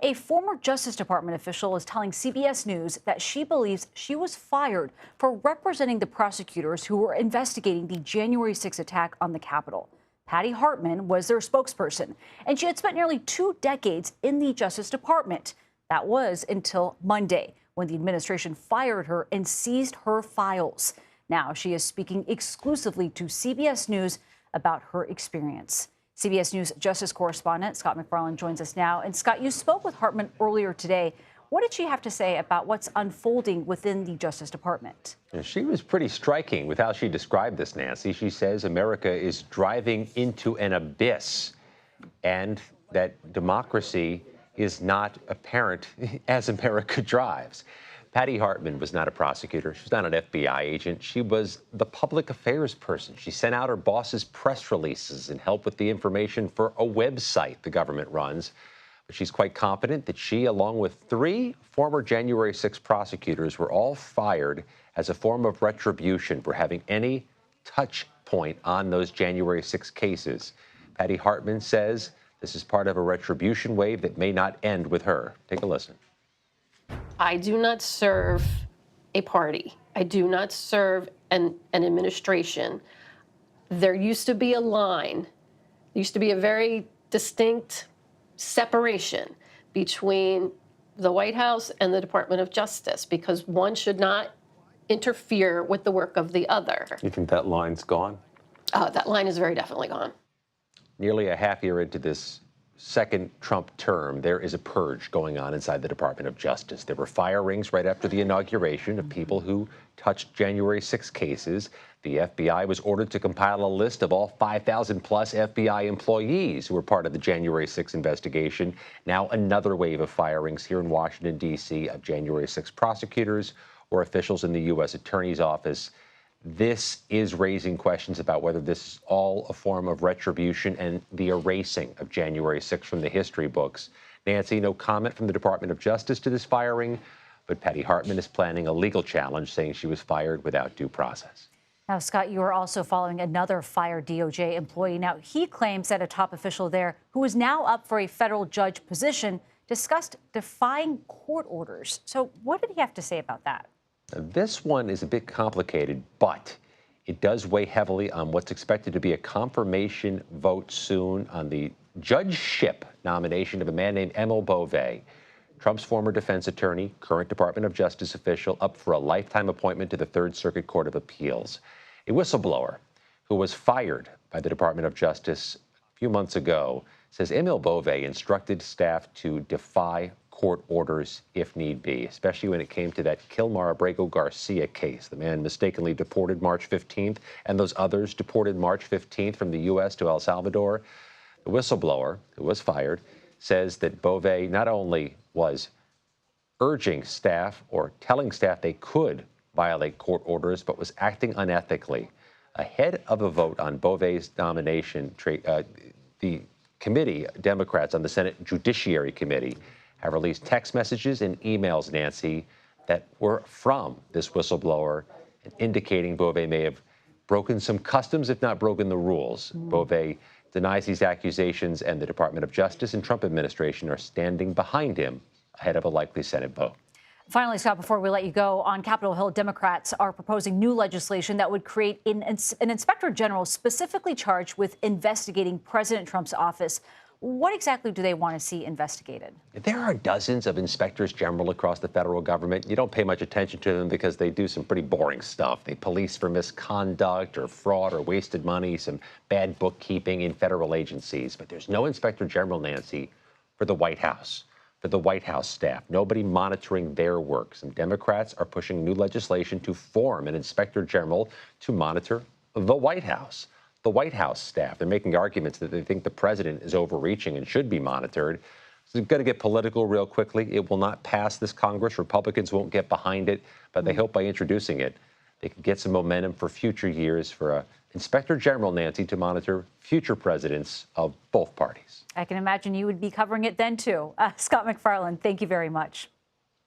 A former Justice Department official is telling CBS News that she believes she was fired for representing the prosecutors who were investigating the January 6 attack on the Capitol. Patty Hartman was their spokesperson, and she had spent nearly 2 decades in the Justice Department. That was until Monday, when the administration fired her and seized her files. Now she is speaking exclusively to CBS News about her experience. CBS News Justice correspondent Scott MacFarlane joins us now. And Scott, you spoke with Hartman earlier today. What did she have to say about what's unfolding within the Justice Department? She was pretty striking with how she described this, Nancy. She says America is driving into an abyss and that democracy is not apparent as America drives. Patty Hartman was not a prosecutor. She was not an FBI agent. She was the public affairs person. She sent out her boss's press releases and helped with the information for a website the government runs. But she's quite confident that she, along with 3 former January 6 prosecutors, were all fired as a form of retribution for having any touch point on those January 6 cases. Patty Hartman says this is part of a retribution wave that may not end with her. Take a listen. I do not serve a party. I do not serve an administration. There used to be a line, there used to be a very distinct separation between the White House and the Department of Justice because one should not interfere with the work of the other. You think that line's gone? That line is very definitely gone. Nearly a half year into this second Trump term, there is a purge going on inside the Department of Justice. There were firings right after the inauguration of people who touched January 6 cases. The FBI was ordered to compile a list of all 5,000 plus FBI employees who were part of the January 6 investigation. Now another wave of firings here in Washington, D.C. of January 6 prosecutors or officials in the U.S. Attorney's Office. This is raising questions about whether this is all a form of retribution and the erasing of January 6 from the history books. Nancy, no comment from the Department of Justice to this firing, but Patty Hartman is planning a legal challenge, saying she was fired without due process. Now, Scott, you are also following another fired DOJ employee. Now, he claims that a top official there, who is now up for a federal judge position, discussed defying court orders. So what did he have to say about that? This one is a bit complicated, but it does weigh heavily on what's expected to be a confirmation vote soon on the judgeship nomination of a man named Emil Beauvais, Trump's former defense attorney, current Department of Justice official, up for a lifetime appointment to the Third Circuit Court of Appeals. A whistleblower who was fired by the Department of Justice a few months ago says Emil Beauvais instructed staff to defy court orders if need be, especially when it came to that Kilmar Abrego Garcia case, the man mistakenly deported March 15th and those others deported March 15th from the U.S. to El Salvador. The whistleblower, who was fired, says that Beauvais not only was urging staff or telling staff they could violate court orders, but was acting unethically. Ahead of a vote on Beauvais' nomination, the committee, Democrats on the Senate Judiciary Committee, have released text messages and emails, Nancy, that were from this whistleblower indicating Beauvais may have broken some customs, if not broken the rules. Beauvais denies these accusations, and the Department of Justice and Trump administration are standing behind him ahead of a likely Senate vote. Finally, Scott, before we let you go, on Capitol Hill, Democrats are proposing new legislation that would create an inspector general specifically charged with investigating President Trump's office. What exactly do they want to see investigated? There are dozens of inspectors general across the federal government. You don't pay much attention to them because they do some pretty boring stuff. They police for misconduct or fraud or wasted money, some bad bookkeeping in federal agencies. But there's no inspector general, Nancy, for the White House, for the White House staff. Nobody monitoring their work. Some Democrats are pushing new legislation to form an inspector general to monitor the White House. The White House staff. They're making arguments that they think the president is overreaching and should be monitored. So they've got to get political real quickly. It will not pass this Congress. Republicans won't get behind it, but they hope by introducing it, they can get some momentum for future years for a inspector general, Nancy, to monitor future presidents of both parties. I can imagine you would be covering it then, too. Scott MacFarlane, thank you very much.